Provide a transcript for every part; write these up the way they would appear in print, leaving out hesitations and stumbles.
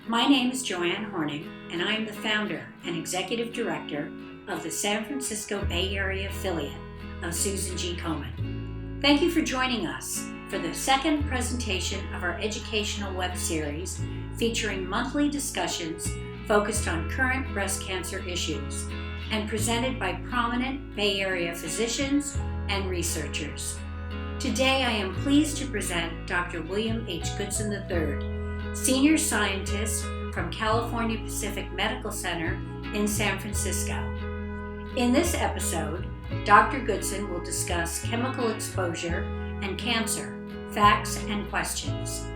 My name is Joanne Horning, and I am the founder and executive director of the San Francisco Bay Area affiliate of Susan G. Komen. Thank you for joining us for the second presentation of our educational web series featuring monthly discussions focused on current breast cancer issues and presented by prominent Bay Area physicians and researchers. Today I am pleased to present Dr. Willliam H. Goodson III, Senior Scientist from California Pacific Medical Center in San Francisco. In this episode, Dr. Goodson will discuss chemical exposure and cancer, facts and questions.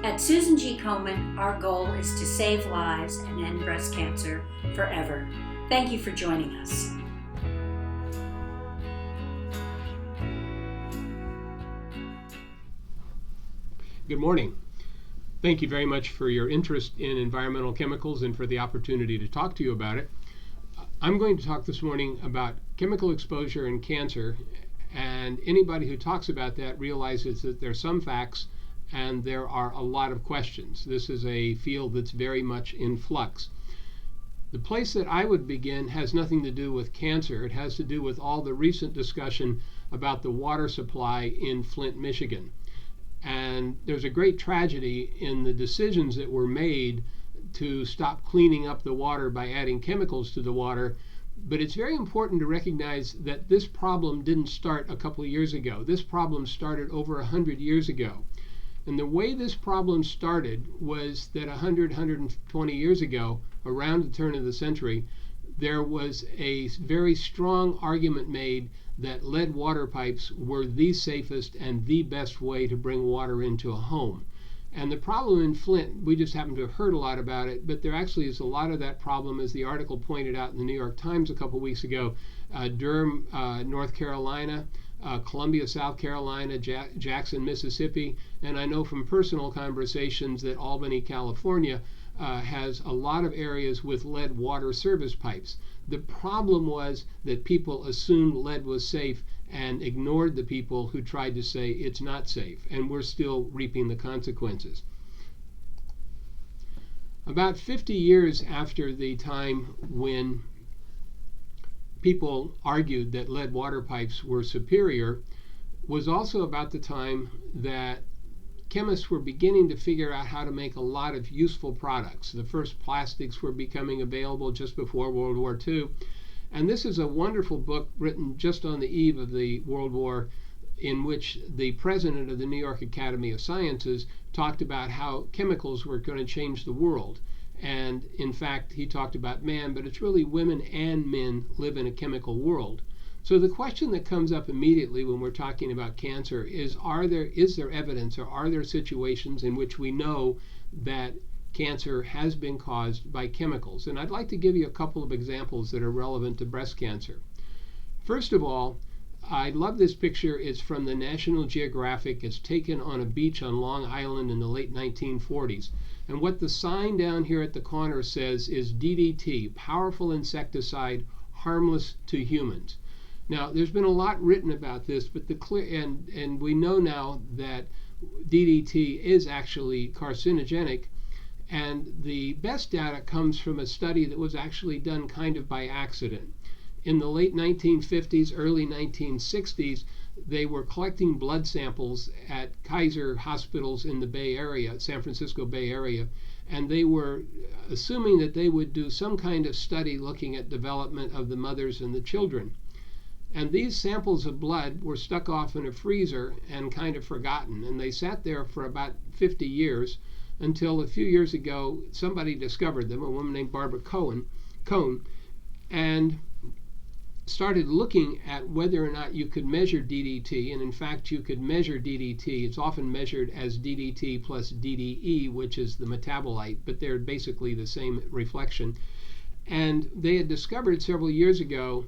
At Susan G. Komen, our goal is to save lives and end breast cancer forever. Thank you for joining us. Good morning. Thank you very much for your interest in environmental chemicals and for the opportunity to talk to you about it. I'm going to talk this morning about chemical exposure and cancer, and anybody who talks about that realizes that there are some facts and there are a lot of questions. This is a field that's very much in flux. The place that I would begin has nothing to do with cancer. It has to do with all the recent discussion about the water supply in Flint, Michigan. And there's a great tragedy in the decisions that were made to stop cleaning up the water by adding chemicals to the water. But it's very important to recognize that this problem didn't start a couple of years ago. This problem started over 100 years ago. And the way this problem started was that 120 years ago, around the turn of the century, there was a very strong argument made that lead water pipes were the safest and the best way to bring water into a home. And the problem in Flint, we just happen to have heard a lot about it, but there actually is a lot of that problem, as the article pointed out in the New York Times a couple weeks ago. Durham, North Carolina, Columbia, South Carolina, Jackson, Mississippi, and I know from personal conversations that Albany, California, has a lot of areas with lead water service pipes. The problem was that people assumed lead was safe and ignored the people who tried to say it's not safe, and we're still reaping the consequences. About 50 years after the time when people argued that lead water pipes were superior was also about the time that chemists were beginning to figure out how to make a lot of useful products. The first plastics were becoming available just before World War II. And this is a wonderful book written just on the eve of the World War, in which the president of the New York Academy of Sciences talked about how chemicals were going to change the world. And in fact, he talked about man, but it's really women and men live in a chemical world. So the question that comes up immediately when we're talking about cancer is there evidence, or are there situations in which we know that cancer has been caused by chemicals? And I'd like to give you a couple of examples that are relevant to breast cancer. First of all, I love this picture. It's from the National Geographic. It's taken on a beach on Long Island in the late 1940s. And what the sign down here at the corner says is DDT, powerful insecticide, harmless to humans. Now, there's been a lot written about this, but and we know now that DDT is actually carcinogenic, and the best data comes from a study that was actually done kind of by accident. In the late 1950s, early 1960s, they were collecting blood samples at Kaiser hospitals in the Bay Area, San Francisco Bay Area, and they were assuming that they would do some kind of study looking at development of the mothers and the children. And these samples of blood were stuck off in a freezer and kind of forgotten. And they sat there for about 50 years until a few years ago, somebody discovered them, a woman named Barbara Komen, and started looking at whether or not you could measure DDT. And in fact, you could measure DDT. It's often measured as DDT plus DDE, which is the metabolite, but they're basically the same reflection. And they had discovered several years ago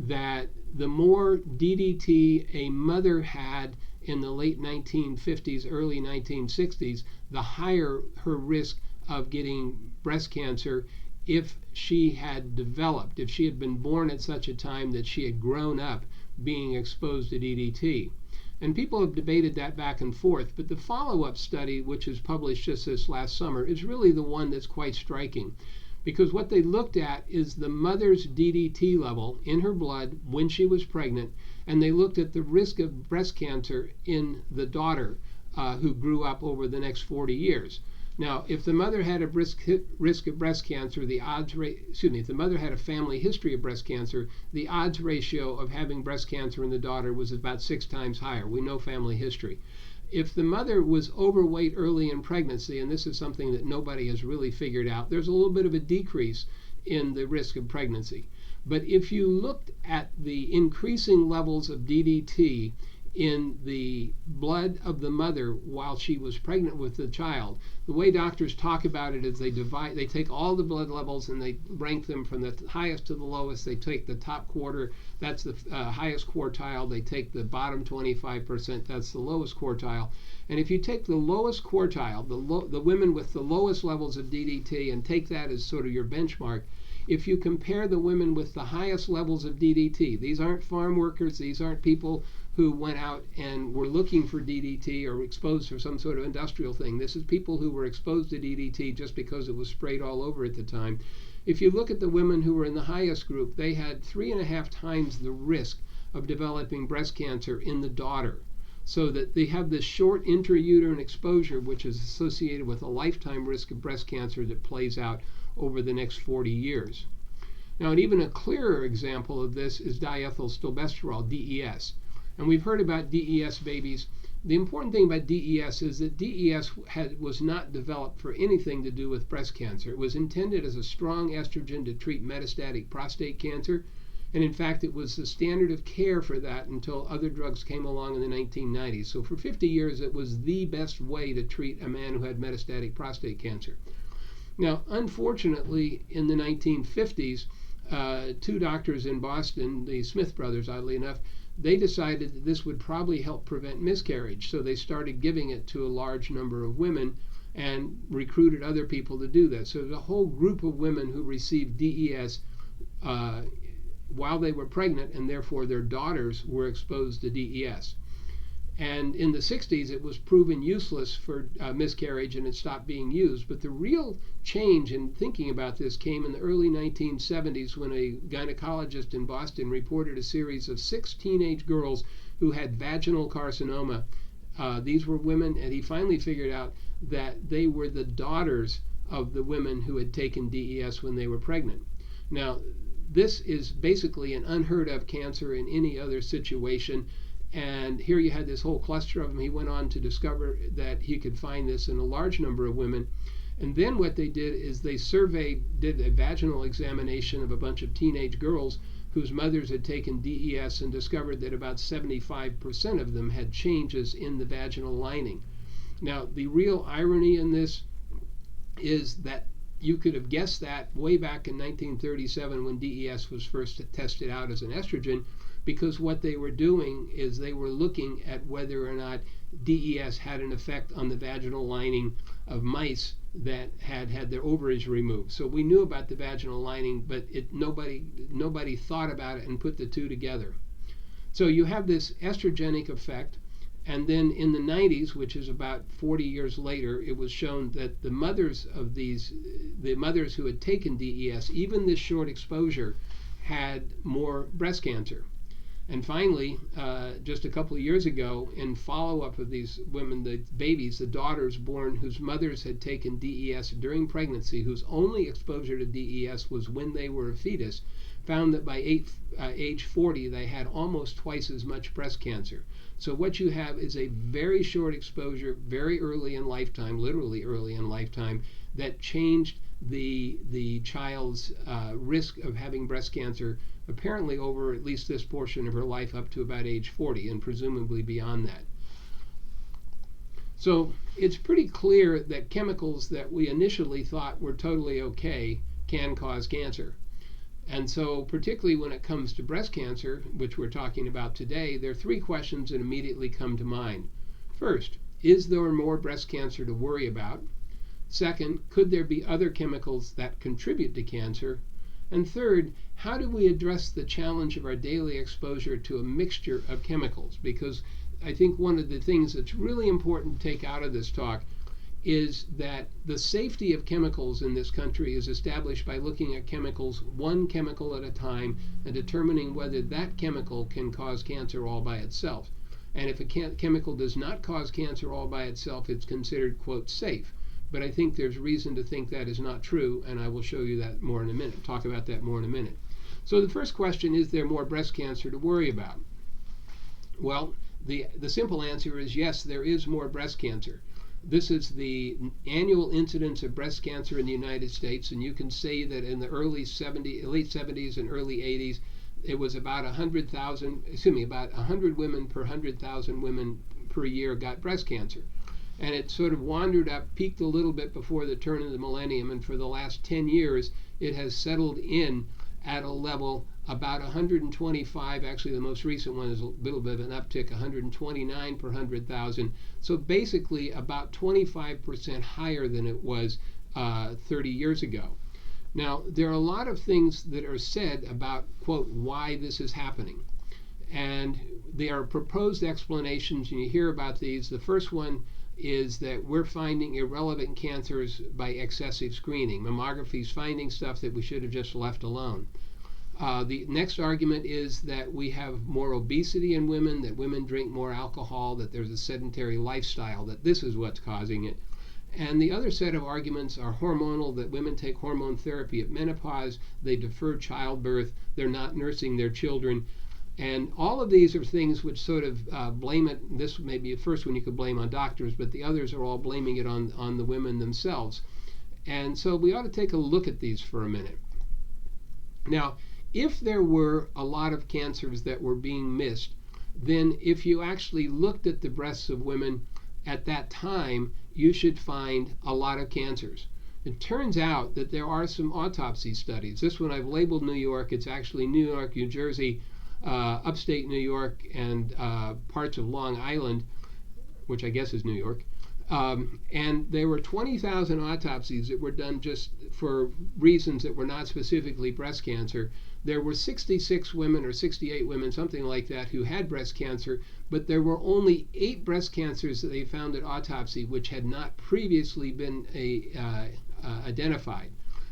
that the more DDT a mother had in the late 1950s, early 1960s, the higher her risk of getting breast cancer if she had been born at such a time that she had grown up being exposed to DDT. And people have debated that back and forth, but the follow-up study, which is published just this last summer, is really the one that's quite striking. Because what they looked at is the mother's DDT level in her blood when she was pregnant, and they looked at the risk of breast cancer in the daughter who grew up over the next 40 years. Now, if the mother had a risk of breast cancer, if the mother had a family history of breast cancer, the odds ratio of having breast cancer in the daughter was about 6 times higher. We know family history. If the mother was overweight early in pregnancy, and this is something that nobody has really figured out, there's a little bit of a decrease in the risk of pregnancy. But if you looked at the increasing levels of DDT in the blood of the mother while she was pregnant with the child, the way doctors talk about it is they take all the blood levels and they rank them from the highest to the lowest. They take the top quarter, that's the highest quartile. They take the bottom 25%, that's the lowest quartile. And if you take the lowest quartile, the women with the lowest levels of DDT, and take that as sort of your benchmark, if you compare the women with the highest levels of DDT, these aren't farm workers, these aren't people who went out and were looking for DDT or exposed for some sort of industrial thing. This is people who were exposed to DDT just because it was sprayed all over at the time. If you look at the women who were in the highest group, they had 3.5 times the risk of developing breast cancer in the daughter. So that they have this short intrauterine exposure, which is associated with a lifetime risk of breast cancer that plays out over the next 40 years. Now, and even a clearer example of this is diethylstilbestrol, DES. And we've heard about DES babies. The important thing about DES is that DES was not developed for anything to do with breast cancer. It was intended as a strong estrogen to treat metastatic prostate cancer. And in fact, it was the standard of care for that until other drugs came along in the 1990s. So for 50 years, it was the best way to treat a man who had metastatic prostate cancer. Now, unfortunately, in the 1950s, 2 doctors in Boston, the Smith brothers, oddly enough, they decided that this would probably help prevent miscarriage. So they started giving it to a large number of women and recruited other people to do that. So there's a whole group of women who received DES while they were pregnant, and therefore their daughters were exposed to DES. And in the 60s, it was proven useless for miscarriage, and it stopped being used. But the real change in thinking about this came in the early 1970s when a gynecologist in Boston reported a series of 6 teenage girls who had vaginal carcinoma. These were women, and he finally figured out that they were the daughters of the women who had taken DES when they were pregnant. Now, this is basically an unheard of cancer in any other situation. And here you had this whole cluster of them. He went on to discover that he could find this in a large number of women. And then what they did is they did a vaginal examination of a bunch of teenage girls whose mothers had taken DES and discovered that about 75% of them had changes in the vaginal lining. Now, the real irony in this is that you could have guessed that way back in 1937 when DES was first tested out as an estrogen, because what they were doing is they were looking at whether or not DES had an effect on the vaginal lining of mice that had had their ovaries removed. So we knew about the vaginal lining, but nobody thought about it and put the two together. So you have this estrogenic effect, and then in the 90s, which is about 40 years later, it was shown that the mothers who had taken DES, even this short exposure, had more breast cancer. And finally, just a couple of years ago, in follow-up of these women, the babies, the daughters born whose mothers had taken DES during pregnancy, whose only exposure to DES was when they were a fetus, found that by age 40, they had almost twice as much breast cancer. So what you have is a very short exposure, very early in lifetime, literally early in lifetime, that changed the child's risk of having breast cancer, apparently over at least this portion of her life up to about age 40, and presumably beyond that. So it's pretty clear that chemicals that we initially thought were totally okay can cause cancer. And so particularly when it comes to breast cancer, which we're talking about today, there are 3 questions that immediately come to mind. First, is there more breast cancer to worry about? Second, could there be other chemicals that contribute to cancer? And third, how do we address the challenge of our daily exposure to a mixture of chemicals? Because I think one of the things that's really important to take out of this talk is that the safety of chemicals in this country is established by looking at chemicals one chemical at a time and determining whether that chemical can cause cancer all by itself. And if a chemical does not cause cancer all by itself, it's considered, quote, safe. But I think there's reason to think that is not true, and I will show you that more in a minute, talk about that more in a minute. So the first question, is there more breast cancer to worry about? Well, the simple answer is yes, there is more breast cancer. This is the annual incidence of breast cancer in the United States, and you can say that in the late 70s and early 80s, it was about 100 women per 100,000 women per year got breast cancer. And it sort of wandered up, peaked a little bit before the turn of the millennium, and for the last 10 years, it has settled in at a level about 125. Actually, the most recent one is a little bit of an uptick, 129 per 100,000. So basically about 25% higher than it was 30 years ago. Now, there are a lot of things that are said about, quote, why this is happening. And there are proposed explanations, and you hear about these. The first one is that we're finding irrelevant cancers by excessive screening. Mammography is finding stuff that we should have just left alone. The next argument is that we have more obesity in women, that women drink more alcohol, that there's a sedentary lifestyle, that this is what's causing it. And the other set of arguments are hormonal, that women take hormone therapy at menopause, they defer childbirth, they're not nursing their children. And all of these are things which sort of blame it. This may be the first one you could blame on doctors, but the others are all blaming it on the women themselves. And so we ought to take a look at these for a minute. Now, if there were a lot of cancers that were being missed, then if you actually looked at the breasts of women at that time, you should find a lot of cancers. It turns out that there are some autopsy studies. This one I've labeled New York. It's actually New York, New Jersey, upstate New York, and parts of Long Island, which I guess is New York. And there were 20,000 autopsies that were done just for reasons that were not specifically breast cancer. There were 66 women or 68 women, something like that, who had breast cancer, but there were only 8 breast cancers that they found at autopsy which had not previously been identified.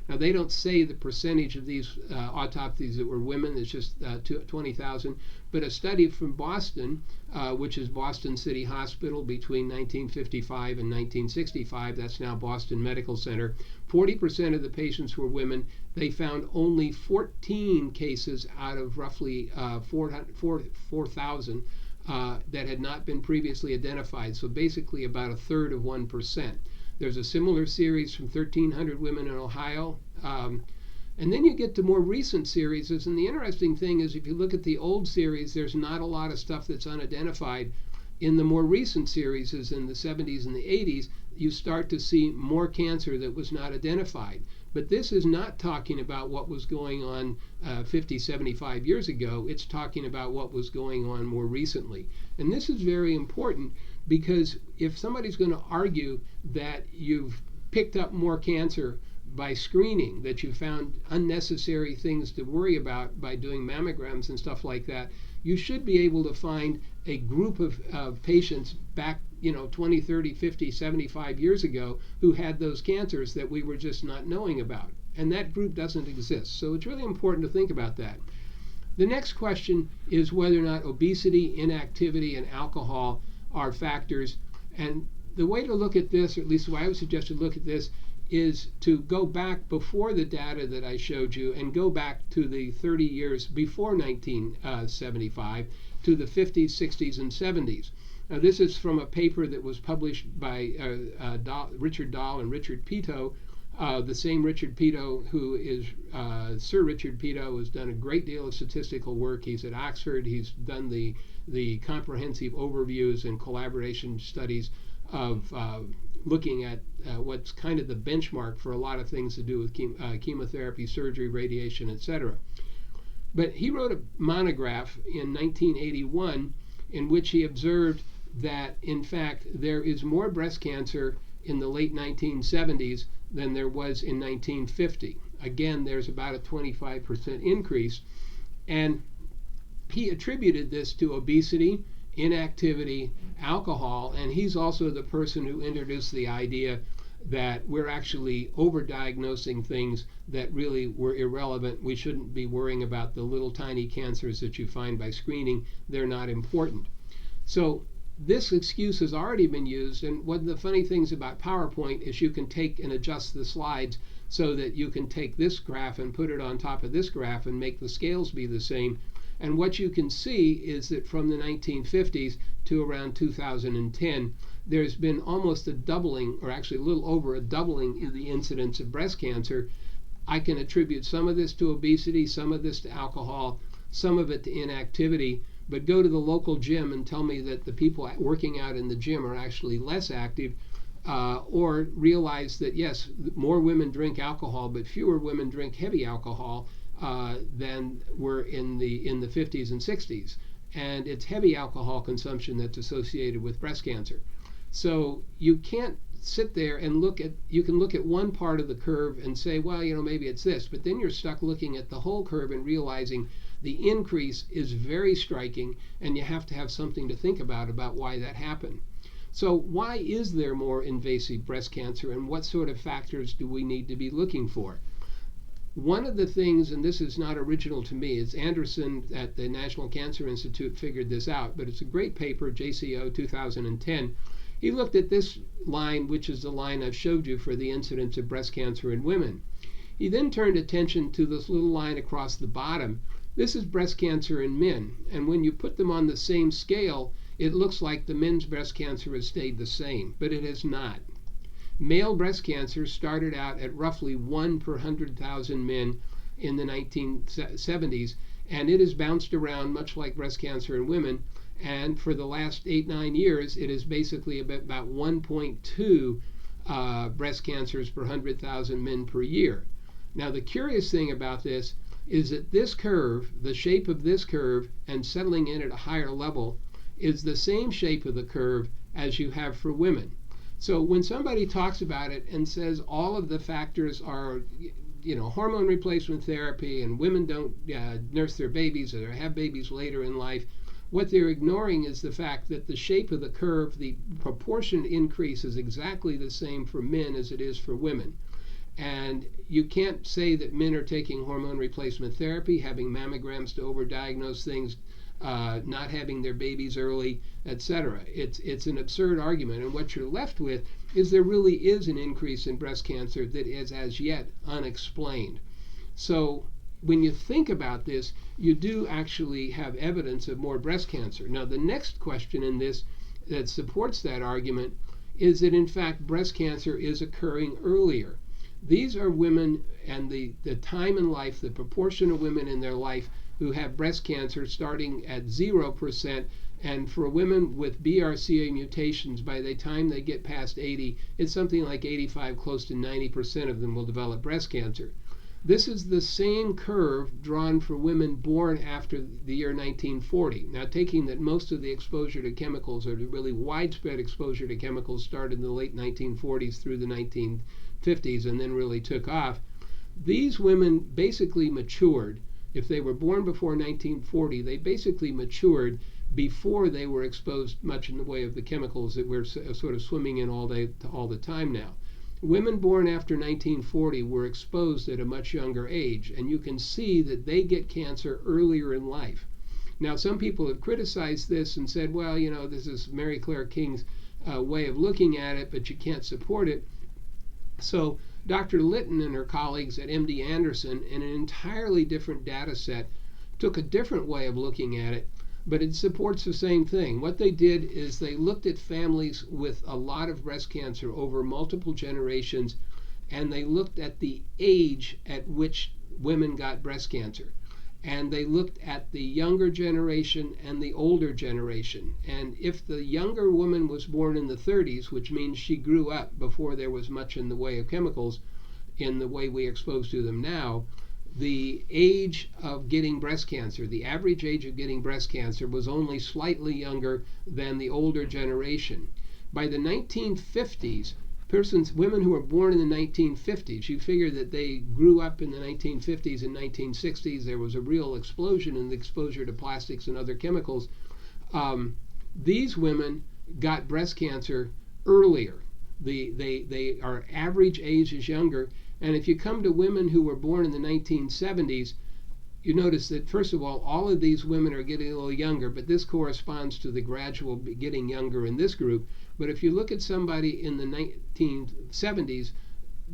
Now, they don't say the percentage of these autopsies that were women, it's just 20,000, but a study from Boston, which is Boston City Hospital between 1955 and 1965, that's now Boston Medical Center, 40% of the patients were women. They found only 14 cases out of roughly 4,000 that had not been previously identified, so basically about a third of 1%. There's a similar series from 1,300 women in Ohio. And then you get to more recent series, and the interesting thing is if you look at the old series, there's not a lot of stuff that's unidentified. In the more recent series, in the 70s and the 80s, you start to see more cancer that was not identified. But this is not talking about what was going on 50, 75 years ago. It's talking about what was going on more recently. And this is very important because if somebody's going to argue that you've picked up more cancer by screening, that you found unnecessary things to worry about by doing mammograms and stuff like that, you should be able to find a group of patients back 20, 30, 50, 75 years ago who had those cancers that we were just not knowing about. And that group doesn't exist. So it's really important to think about that. The next question is whether or not obesity, inactivity, and alcohol are factors. And the way to look at this, or at least the way I would suggest to look at this, is to go back before the data that I showed you and go back to the 30 years before 1975 to the 50s, 60s, and 70s. Now, this is from a paper that was published by Richard Dahl and Richard Pito. The same Richard Pito who is Sir Richard Pito has done a great deal of statistical work. He's at Oxford. He's done the comprehensive overviews and collaboration studies of looking at what's kind of the benchmark for a lot of things to do with chemotherapy, surgery, radiation, etc. But he wrote a monograph in 1981 in which he observed that, in fact, there is more breast cancer in the late 1970s than there was in 1950. Again, there's about a 25% increase. And he attributed this to obesity inactivity, alcohol, and he's also the person who introduced the idea that we're actually overdiagnosing things that really were irrelevant. We shouldn't be worrying about the little tiny cancers that you find by screening. They're not important. So this excuse has already been used, and one of the funny things about PowerPoint is you can take and adjust the slides so that you can take this graph and put it on top of this graph and make the scales be the same. And what you can see is that from the 1950s to around 2010, there's been almost a doubling, or actually a little over a doubling, in the incidence of breast cancer. I can attribute some of this to obesity, some of this to alcohol, some of it to inactivity. But go to the local gym and tell me that the people working out in the gym are actually less active, or realize that yes, more women drink alcohol, but fewer women drink heavy alcohol than were in the 50s and 60s. And it's heavy alcohol consumption that's associated with breast cancer. So you can't sit there and you can look at one part of the curve and say, well, maybe it's this, but then you're stuck looking at the whole curve and realizing the increase is very striking, and you have to have something to think about why that happened. So why is there more invasive breast cancer, and what sort of factors do we need to be looking for? One of the things, and this is not original to me, it's Anderson at the National Cancer Institute figured this out, but it's a great paper, JCO 2010. He looked at this line, which is the line I've showed you for the incidence of breast cancer in women. He then turned attention to this little line across the bottom. This is breast cancer in men, and when you put them on the same scale, it looks like the men's breast cancer has stayed the same, but it has not. Male breast cancer started out at roughly 1 per 100,000 men in the 1970s, and it has bounced around much like breast cancer in women, and for the last 8-9 years, it is basically about 1.2 breast cancers per 100,000 men per year. Now, the curious thing about this is that this curve, the shape of this curve, and settling in at a higher level, is the same shape of the curve as you have for women. So when somebody talks about it and says all of the factors are, hormone replacement therapy, and women don't nurse their babies or have babies later in life, what they're ignoring is the fact that the shape of the curve, the proportion increase, is exactly the same for men as it is for women. And you can't say that men are taking hormone replacement therapy, having mammograms to overdiagnose things, not having their babies early, etc. It's an absurd argument, and what you're left with is there really is an increase in breast cancer that is as yet unexplained. So when you think about this, you do actually have evidence of more breast cancer. Now, the next question in this that supports that argument is that in fact breast cancer is occurring earlier. These are women, and the time in life, the proportion of women in their life who have breast cancer starting at 0%, and for women with BRCA mutations, by the time they get past 80, it's something like 85, close to 90% of them will develop breast cancer. This is the same curve drawn for women born after the year 1940. Now, taking that most of the exposure to chemicals, or the really widespread exposure to chemicals, started in the late 1940s through the 1950s and then really took off, these women basically matured. If they were born before 1940, they basically matured before they were exposed much in the way of the chemicals that we're sort of swimming in all the time now. Women born after 1940 were exposed at a much younger age, and you can see that they get cancer earlier in life. Now, some people have criticized this and said, well, this is Mary Claire King's way of looking at it, but you can't support it. So Dr. Litton and her colleagues at MD Anderson, in an entirely different data set, took a different way of looking at it, but it supports the same thing. What they did is they looked at families with a lot of breast cancer over multiple generations, and they looked at the age at which women got breast cancer. And they looked at the younger generation and the older generation. And if the younger woman was born in the 30s, which means she grew up before there was much in the way of chemicals in the way we expose to them now, the age of getting breast cancer, the average age of getting breast cancer, was only slightly younger than the older generation. By the 1950s, women who were born in the 1950s, you figure that they grew up in the 1950s and 1960s. There was a real explosion in the exposure to plastics and other chemicals. These women got breast cancer earlier. Our average age is younger. And if you come to women who were born in the 1970s, you notice that, first of all of these women are getting a little younger, but this corresponds to the gradual getting younger in this group. But if you look at somebody in the 1970s,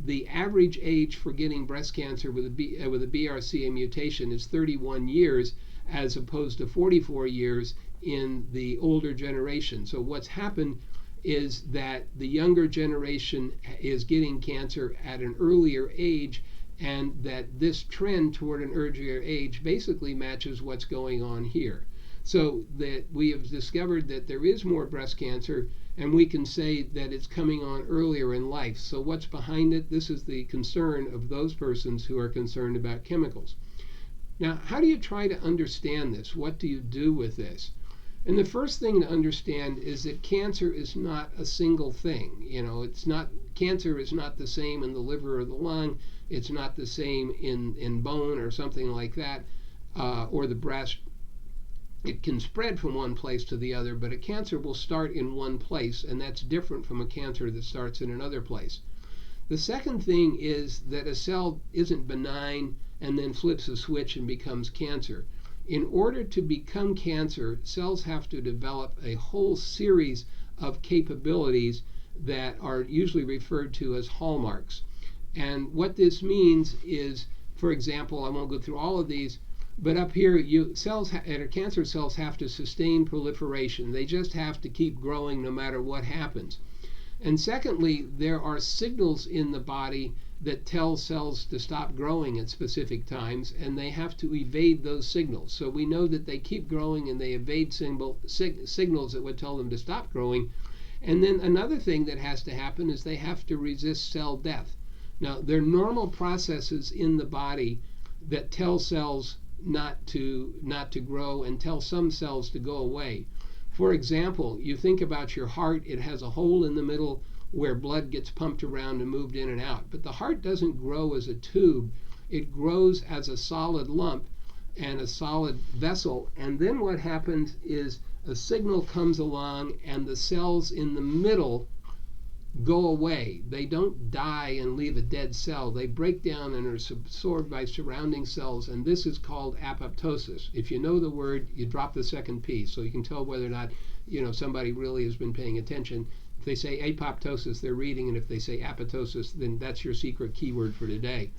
the average age for getting breast cancer with a BRCA mutation is 31 years, as opposed to 44 years in the older generation. So what's happened is that the younger generation is getting cancer at an earlier age, and that this trend toward an earlier age basically matches what's going on here. So that we have discovered that there is more breast cancer, and we can say that it's coming on earlier in life. So what's behind it? This is the concern of those persons who are concerned about chemicals. Now, how do you try to understand this? What do you do with this? And the first thing to understand is that cancer is not a single thing. Cancer is not the same in the liver or the lung. It's not the same in bone or something like that, or the breast. It can spread from one place to the other, but a cancer will start in one place, and that's different from a cancer that starts in another place. The second thing is that a cell isn't benign and then flips a switch and becomes cancer. In order to become cancer, cells have to develop a whole series of capabilities that are usually referred to as hallmarks. And what this means is, for example, I won't go through all of these, but up here, cancer cells have to sustain proliferation. They just have to keep growing no matter what happens. And secondly, there are signals in the body that tell cells to stop growing at specific times, and they have to evade those signals. So we know that they keep growing and they evade signals that would tell them to stop growing. And then another thing that has to happen is they have to resist cell death. Now, there are normal processes in the body that tell cells not to grow and tell some cells to go away. For example, you think about your heart. It has a hole in the middle where blood gets pumped around and moved in and out. But the heart doesn't grow as a tube. It grows as a solid lump and a solid vessel. And then what happens is a signal comes along and the cells in the middle go away. They don't die and leave a dead cell. They break down and are absorbed by surrounding cells, and this is called apoptosis. If you know the word, you drop the second P, so you can tell whether or not somebody really has been paying attention. If they say apoptosis, they're reading, and if they say apoptosis, then that's your secret keyword for today.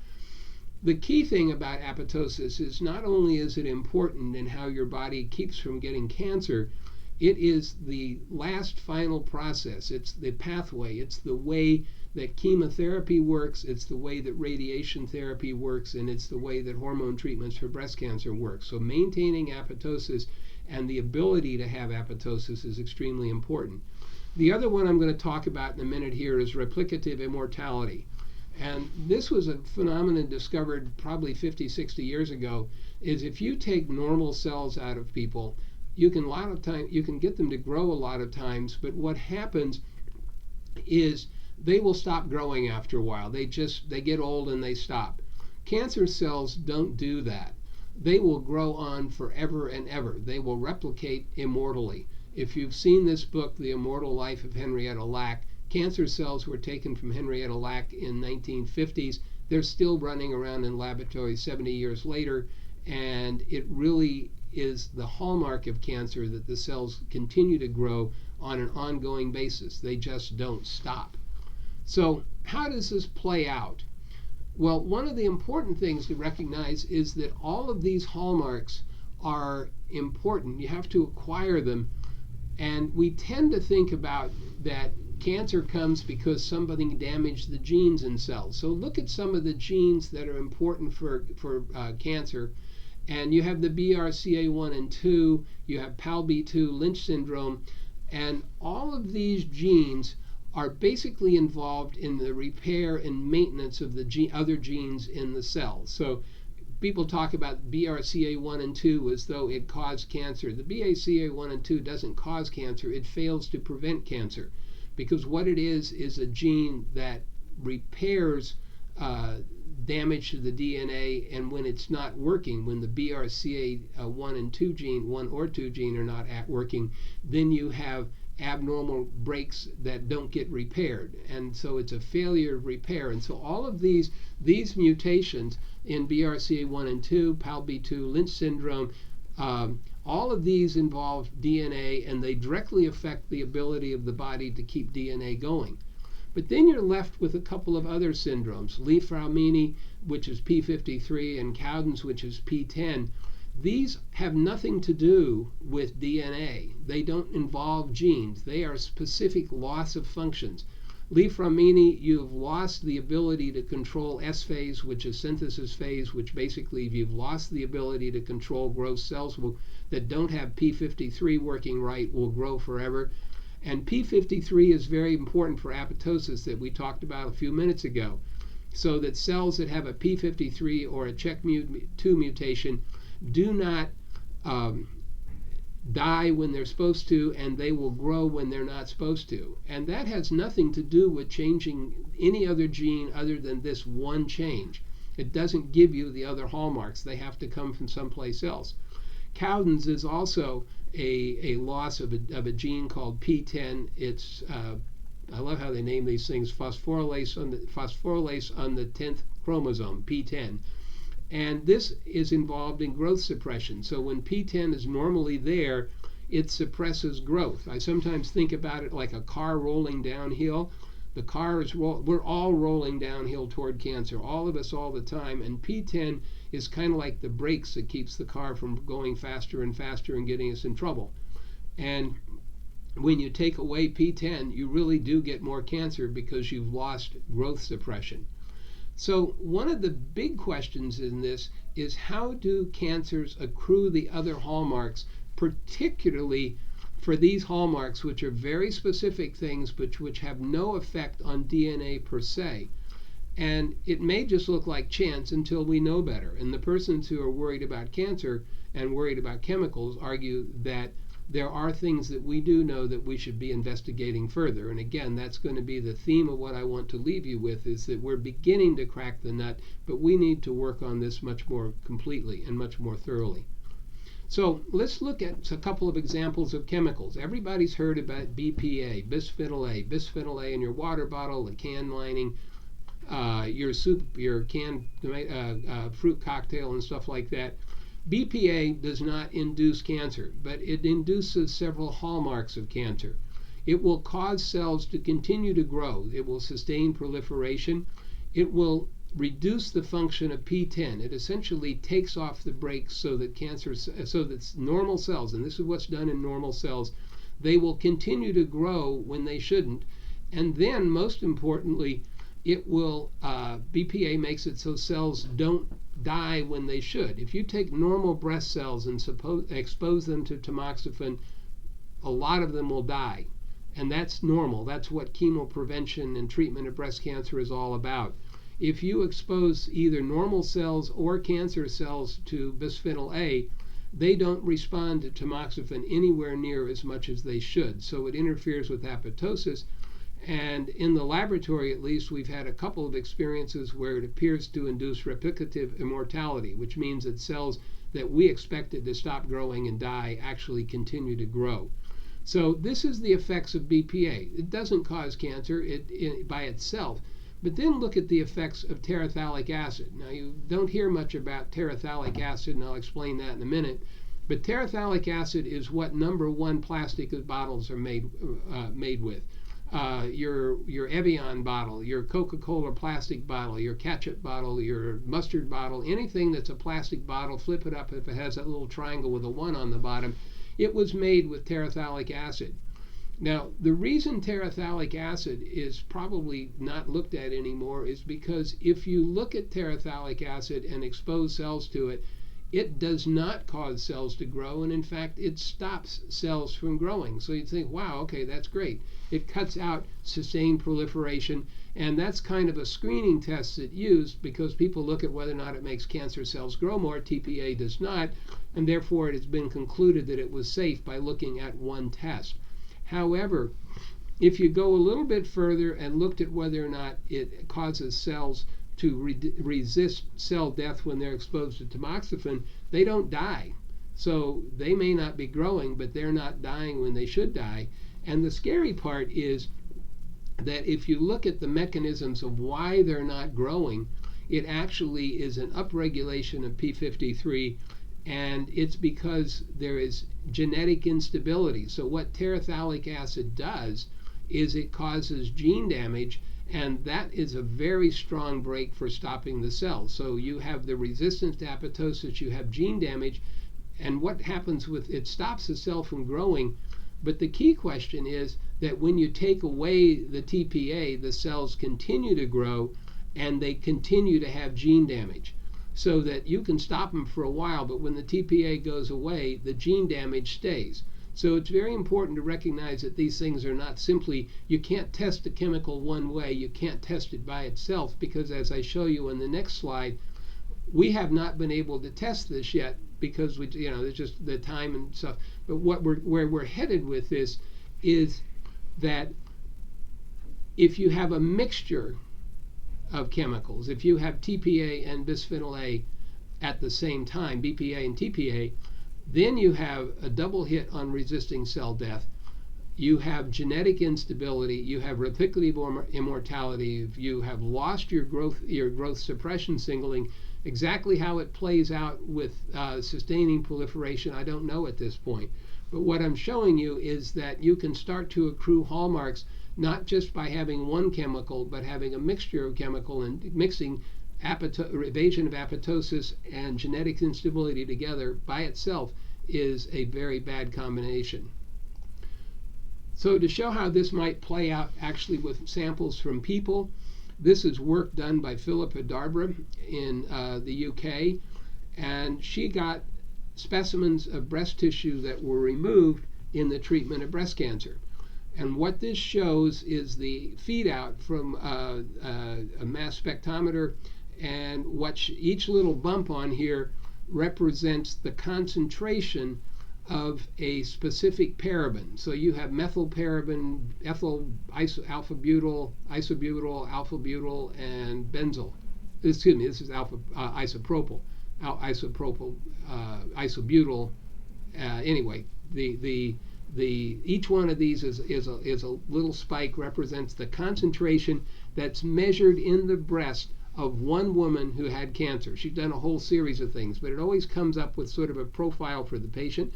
The key thing about apoptosis is not only is it important in how your body keeps from getting cancer, it is the last final process. It's the pathway. It's the way that chemotherapy works. It's the way that radiation therapy works. And it's the way that hormone treatments for breast cancer work. So maintaining apoptosis and the ability to have apoptosis is extremely important. The other one I'm going to talk about in a minute here is replicative immortality. And this was a phenomenon discovered probably 50, 60 years ago, is if you take normal cells out of people, you can get them to grow a lot of times, but what happens is they will stop growing after a while. They get old and they stop. Cancer cells don't do that. They will grow on forever and ever. They will replicate immortally. If you've seen this book, The Immortal Life of Henrietta Lack, cancer cells were taken from Henrietta Lack in 1950s. They're still running around in laboratories 70 years later, and it really is the hallmark of cancer that the cells continue to grow on an ongoing basis. They just don't stop. So how does this play out? Well, one of the important things to recognize is that all of these hallmarks are important. You have to acquire them. And we tend to think about that cancer comes because somebody damaged the genes in cells. So look at some of the genes that are important for cancer. And you have the BRCA1 and 2, you have PALB2, Lynch syndrome, and all of these genes are basically involved in the repair and maintenance of the other genes in the cell. So people talk about BRCA1 and 2 as though it caused cancer. The BRCA1 and 2 doesn't cause cancer, it fails to prevent cancer, because what it is a gene that repairs damage to the DNA, and when it's not working, when the BRCA1 and 2 gene, 1 or 2 gene are not working, then you have abnormal breaks that don't get repaired, and so it's a failure of repair. And so all of these mutations in BRCA1 and 2, PALB2, Lynch syndrome, all of these involve DNA, and they directly affect the ability of the body to keep DNA going. But then you're left with a couple of other syndromes, Li-Fraumeni, which is P53, and Cowden's, which is P10. These have nothing to do with DNA. They don't involve genes. They are specific loss of functions. Li-Fraumeni, you've lost the ability to control S phase, which is synthesis phase, which basically you've lost the ability to control growth. Cells that don't have P53 working right will grow forever. And P53 is very important for apoptosis that we talked about a few minutes ago. So that cells that have a P53 or a CHEK2 mutation do not die when they're supposed to, and they will grow when they're not supposed to. And that has nothing to do with changing any other gene other than this one change. It doesn't give you the other hallmarks. They have to come from someplace else. Cowden's is also a loss of a gene called P10. It's I love how they name these things, phosphorylase on the 10th chromosome, P10. And this is involved in growth suppression. So when P10 is normally there, it suppresses growth. I sometimes think about it like a car rolling downhill. The car is we're all rolling downhill toward cancer, all of us all the time, and P10 is kind of like the brakes that keeps the car from going faster and faster and getting us in trouble. And when you take away P10, you really do get more cancer because you've lost growth suppression. So one of the big questions in this is, how do cancers accrue the other hallmarks, particularly for these hallmarks, which are very specific things but which have no effect on DNA per se? And it may just look like chance until we know better. And the persons who are worried about cancer and worried about chemicals argue that there are things that we do know that we should be investigating further. And again, that's going to be the theme of what I want to leave you with, is that we're beginning to crack the nut, but we need to work on this much more completely and much more thoroughly. So let's look at a couple of examples of chemicals. Everybody's heard about BPA, bisphenol A in your water bottle, the can lining, your soup, your canned fruit cocktail and stuff like that. BPA does not induce cancer, but it induces several hallmarks of cancer. It will cause cells to continue to grow. It will sustain proliferation. It will reduce the function of P10. It essentially takes off the brakes so that normal cells, and this is what's done in normal cells, they will continue to grow when they shouldn't. And then, most importantly, it will BPA makes it so cells don't die when they should. If you take normal breast cells and expose them to tamoxifen, a lot of them will die. And that's normal. That's what chemoprevention and treatment of breast cancer is all about. If you expose either normal cells or cancer cells to bisphenol A, they don't respond to tamoxifen anywhere near as much as they should. So it interferes with apoptosis. And in the laboratory, at least, we've had a couple of experiences where it appears to induce replicative immortality, which means that cells that we expected to stop growing and die actually continue to grow. So this is the effects of BPA. It doesn't cause cancer by itself. But then look at the effects of terephthalic acid. Now, you don't hear much about terephthalic acid, and I'll explain that in a minute. But terephthalic acid is what #1 plastic bottles are made with. Your Evian bottle, your Coca-Cola plastic bottle, your ketchup bottle, your mustard bottle, anything that's a plastic bottle, flip it up if it has that little triangle with a 1 on the bottom, it was made with terephthalic acid. Now, the reason terephthalic acid is probably not looked at anymore is because if you look at terephthalic acid and expose cells to it, it does not cause cells to grow, and in fact, it stops cells from growing. So you'd think, wow, okay, that's great. It cuts out sustained proliferation, and that's kind of a screening test that's used because people look at whether or not it makes cancer cells grow more. TPA does not, and therefore it has been concluded that it was safe by looking at one test. However, if you go a little bit further and looked at whether or not it causes cells to resist cell death when they're exposed to tamoxifen, they don't die. So they may not be growing, but they're not dying when they should die. And the scary part is that if you look at the mechanisms of why they're not growing, it actually is an upregulation of p53, and it's because there is genetic instability. So what terephthalic acid does is it causes gene damage, and that is a very strong brake for stopping the cells. So you have the resistance to apoptosis, you have gene damage, and what happens with it stops the cell from growing. But the key question is that when you take away the TPA, the cells continue to grow and they continue to have gene damage. So that you can stop them for a while, but when the TPA goes away, the gene damage stays. So it's very important to recognize that these things are not simply, you can't test a chemical one way, you can't test it by itself, because as I show you in the next slide, we have not been able to test this yet because there's just the time and stuff. But where we're headed with this is that if you have a mixture of chemicals, if you have TPA and bisphenol A at the same time, BPA and TPA, then you have a double hit on resisting cell death. You have genetic instability, you have reticular immortality, you have lost your growth suppression signaling. Exactly how it plays out with sustaining proliferation, I don't know at this point. But what I'm showing you is that you can start to accrue hallmarks not just by having one chemical, but having a mixture of chemical, and mixing evasion of apoptosis and genetic instability together by itself is a very bad combination. So to show how this might play out actually with samples from people, this is work done by Philippa Darbra in the UK, and she got specimens of breast tissue that were removed in the treatment of breast cancer. And what this shows is the feed out from a mass spectrometer, and each little bump on here represents the concentration of a specific paraben. So you have methylparaben, ethyl alpha-butyl, isobutyl, alpha-butyl, and benzyl. Excuse me, this is isopropyl, isobutyl. Anyway, each one of these is a little spike, represents the concentration that's measured in the breast of one woman who had cancer. She's done a whole series of things, but it always comes up with sort of a profile for the patient.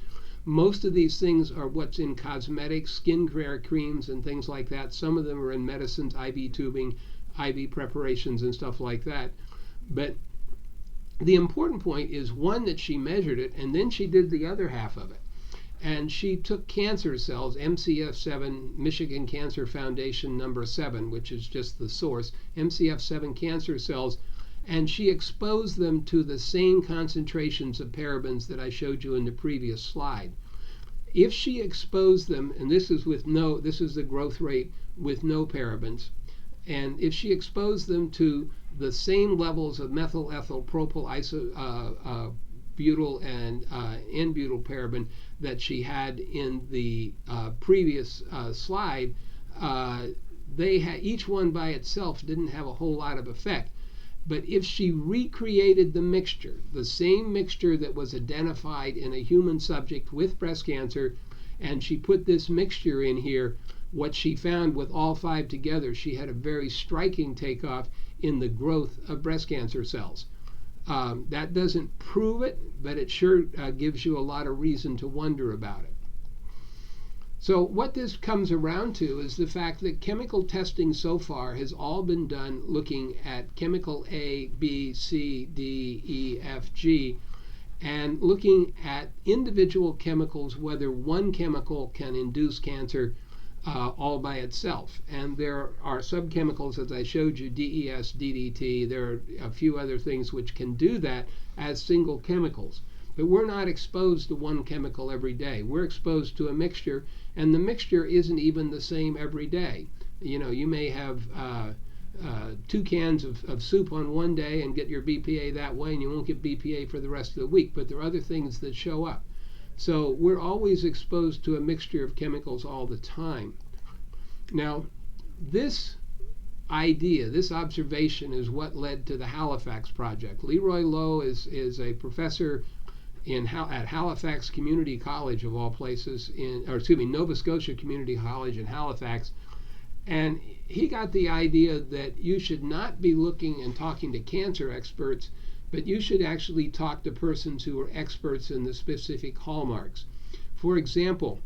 Most of these things are what's in cosmetics, skin care creams, and things like that. Some of them are in medicines, IV tubing, IV preparations, and stuff like that. But the important point is, one, that she measured it, and then she did the other half of it. And she took cancer cells, MCF7, Michigan Cancer Foundation number 7, which is just the source, MCF7 cancer cells, and she exposed them to the same concentrations of parabens that I showed you in the previous slide. If she exposed them, and this is the growth rate with no parabens, and if she exposed them to the same levels of methyl, ethyl, propyl, butyl, and N-butyl paraben that she had in the previous slide, each one by itself didn't have a whole lot of effect. But if she recreated the mixture, the same mixture that was identified in a human subject with breast cancer, and she put this mixture in here, what she found with all 5 together, she had a very striking takeoff in the growth of breast cancer cells. That doesn't prove it, but it sure gives you a lot of reason to wonder about it. So what this comes around to is the fact that chemical testing so far has all been done looking at chemical A, B, C, D, E, F, G, and looking at individual chemicals, whether one chemical can induce cancer all by itself. And there are subchemicals, as I showed you, DES, DDT. There are a few other things which can do that as single chemicals. But we're not exposed to one chemical every day. We're exposed to a mixture, and the mixture isn't even the same every day. You may have 2 cans of soup on one day and get your BPA that way, and you won't get BPA for the rest of the week, but there are other things that show up. So we're always exposed to a mixture of chemicals all the time. Now, this idea, this observation, is what led to the Halifax project. Leroy Lowe is a professor at Halifax Community College, of all places, Nova Scotia Community College in Halifax. And he got the idea that you should not be looking and talking to cancer experts, but you should actually talk to persons who are experts in the specific hallmarks. For example,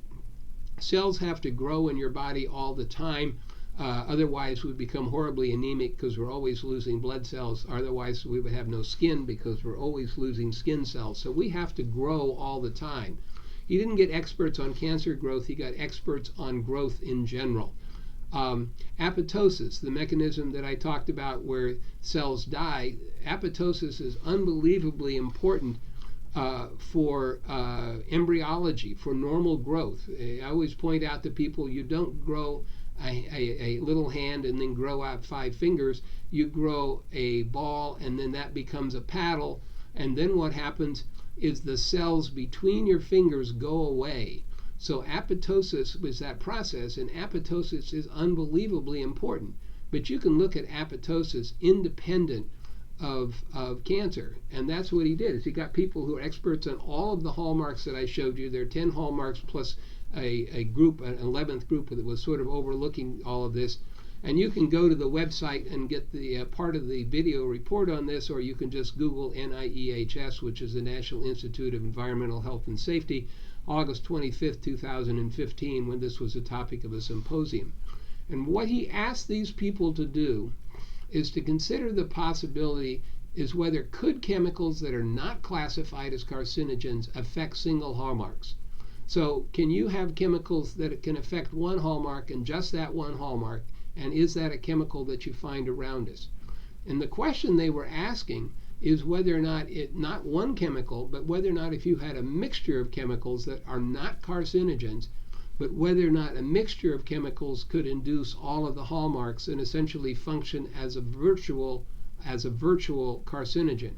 cells have to grow in your body all the time. Otherwise, we become horribly anemic because we're always losing blood cells. Otherwise, we would have no skin because we're always losing skin cells. So we have to grow all the time. He didn't get experts on cancer growth. He got experts on growth in general. Apoptosis, the mechanism that I talked about where cells die, apoptosis is unbelievably important for embryology, for normal growth. I always point out to people, you don't grow a little hand and then grow out 5 fingers. You grow a ball and then that becomes a paddle, and then what happens is the cells between your fingers go away. So apoptosis was that process, and apoptosis is unbelievably important. But you can look at apoptosis independent of cancer, and that's what he did. Is he got people who are experts on all of the hallmarks that I showed you. There are 10 hallmarks plus a group, an 11th group that was sort of overlooking all of this. And you can go to the website and get the part of the video report on this, or you can just Google NIEHS, which is the National Institute of Environmental Health and Safety, August 25th, 2015, when this was a topic of a symposium. And what he asked these people to do is to consider the possibility is whether could chemicals that are not classified as carcinogens affect single hallmarks. So can you have chemicals that can affect one hallmark and just that one hallmark, and is that a chemical that you find around us? And the question they were asking is whether or not not one chemical, but whether or not if you had a mixture of chemicals that are not carcinogens, but whether or not a mixture of chemicals could induce all of the hallmarks and essentially function as a virtual carcinogen.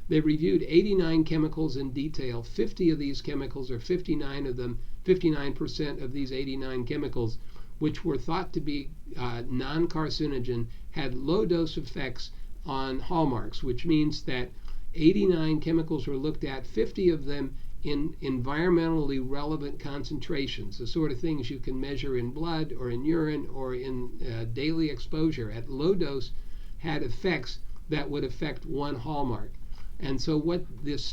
They reviewed 89 chemicals in detail. 50 of these chemicals, or 59% of these 89 chemicals, which were thought to be non-carcinogen, had low dose effects on hallmarks, which means that 89 chemicals were looked at, 50 of them in environmentally relevant concentrations, the sort of things you can measure in blood or in urine or in daily exposure at low dose, had effects that would affect one hallmark. And so what this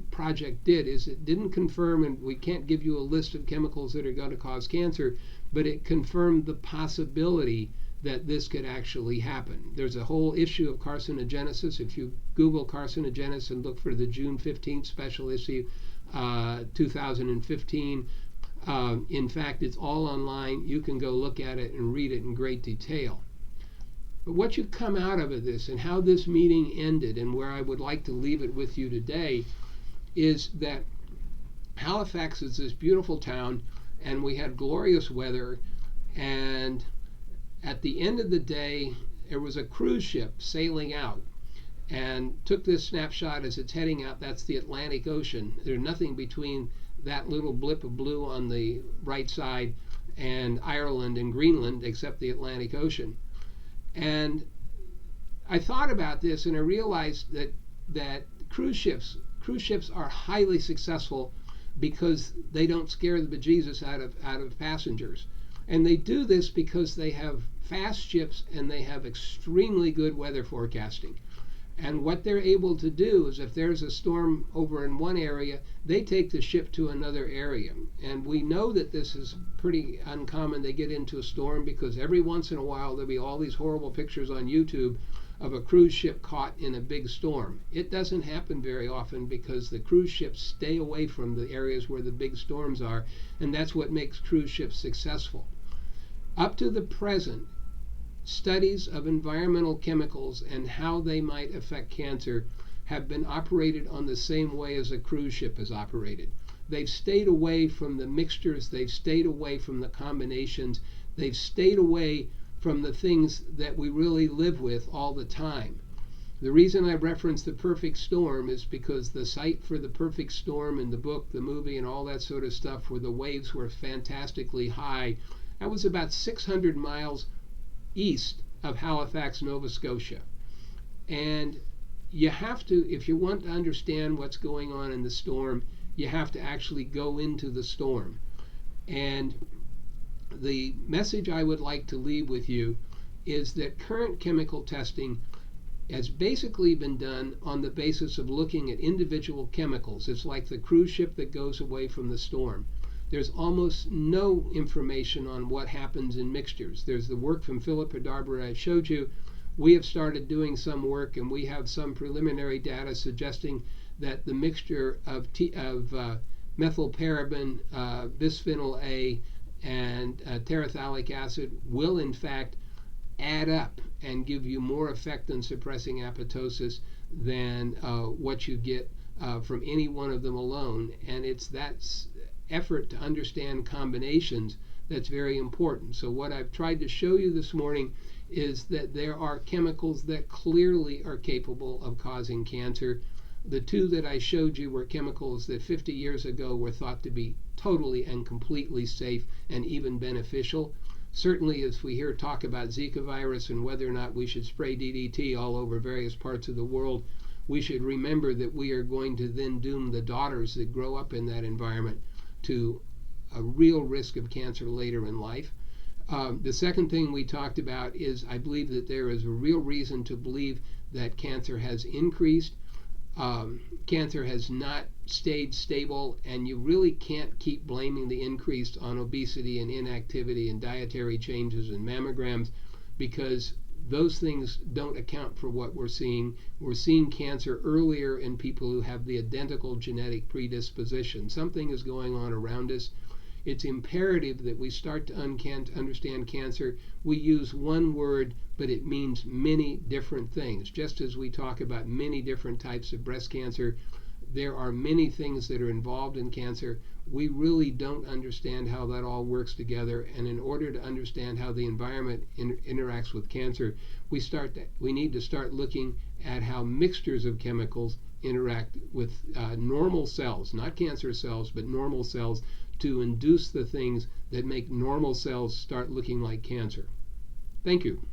project did is it didn't confirm, and we can't give you a list of chemicals that are going to cause cancer, but it confirmed the possibility that this could actually happen. There's a whole issue of carcinogenesis. If you Google carcinogenesis and look for the June 15th special issue, 2015, in fact, it's all online. You can go look at it and read it in great detail. But what you come out of this and how this meeting ended, and where I would like to leave it with you today, is that Halifax is this beautiful town, and we had glorious weather, and at the end of the day, there was a cruise ship sailing out, and took this snapshot as it's heading out. That's the Atlantic Ocean. There's nothing between that little blip of blue on the right side and Ireland and Greenland except the Atlantic Ocean. And I thought about this, and I realized that cruise ships are highly successful because they don't scare the bejesus out of passengers. And they do this because they have fast ships and they have extremely good weather forecasting. And what they're able to do is if there's a storm over in one area, they take the ship to another area. And we know that this is pretty uncommon. They get into a storm because every once in a while there'll be all these horrible pictures on YouTube of a cruise ship caught in a big storm. It doesn't happen very often because the cruise ships stay away from the areas where the big storms are, and that's what makes cruise ships successful. Up to the present, studies of environmental chemicals and how they might affect cancer have been operated on the same way as a cruise ship is operated. They've stayed away from the mixtures, they've stayed away from the combinations, they've stayed away from the things that we really live with all the time. The reason I reference the perfect storm is because the site for the perfect storm in the book, the movie, and all that sort of stuff, where the waves were fantastically high, that was about 600 miles east of Halifax, Nova Scotia. And you have to, if you want to understand what's going on in the storm, you have to actually go into the storm. And the message I would like to leave with you is that current chemical testing has basically been done on the basis of looking at individual chemicals. It's like the cruise ship that goes away from the storm. There's almost no information on what happens in mixtures. There's the work from Philip Hadarber I showed you. We have started doing some work, and we have some preliminary data suggesting that the mixture of methylparaben, bisphenol A, and terephthalic acid will in fact add up and give you more effect in suppressing apoptosis than what you get from any one of them alone. And it's that effort to understand combinations that's very important. So what I've tried to show you this morning is that there are chemicals that clearly are capable of causing cancer. The two that I showed you were chemicals that 50 years ago were thought to be totally and completely safe and even beneficial. Certainly, as we hear talk about Zika virus and whether or not we should spray DDT all over various parts of the world, we should remember that we are going to then doom the daughters that grow up in that environment to a real risk of cancer later in life. The second thing we talked about is I believe that there is a real reason to believe that cancer has increased. Cancer has not stayed stable, and you really can't keep blaming the increase on obesity and inactivity and dietary changes and mammograms, because those things don't account for what we're seeing. We're seeing cancer earlier in people who have the identical genetic predisposition. Something is going on around us. It's imperative that we start to understand cancer. We use one word, but it means many different things. Just as we talk about many different types of breast cancer, there are many things that are involved in cancer. We really don't understand how that all works together, and in order to understand how the environment interacts with cancer, we need to start looking at how mixtures of chemicals interact with normal cells, not cancer cells, but normal cells, to induce the things that make normal cells start looking like cancer. Thank you.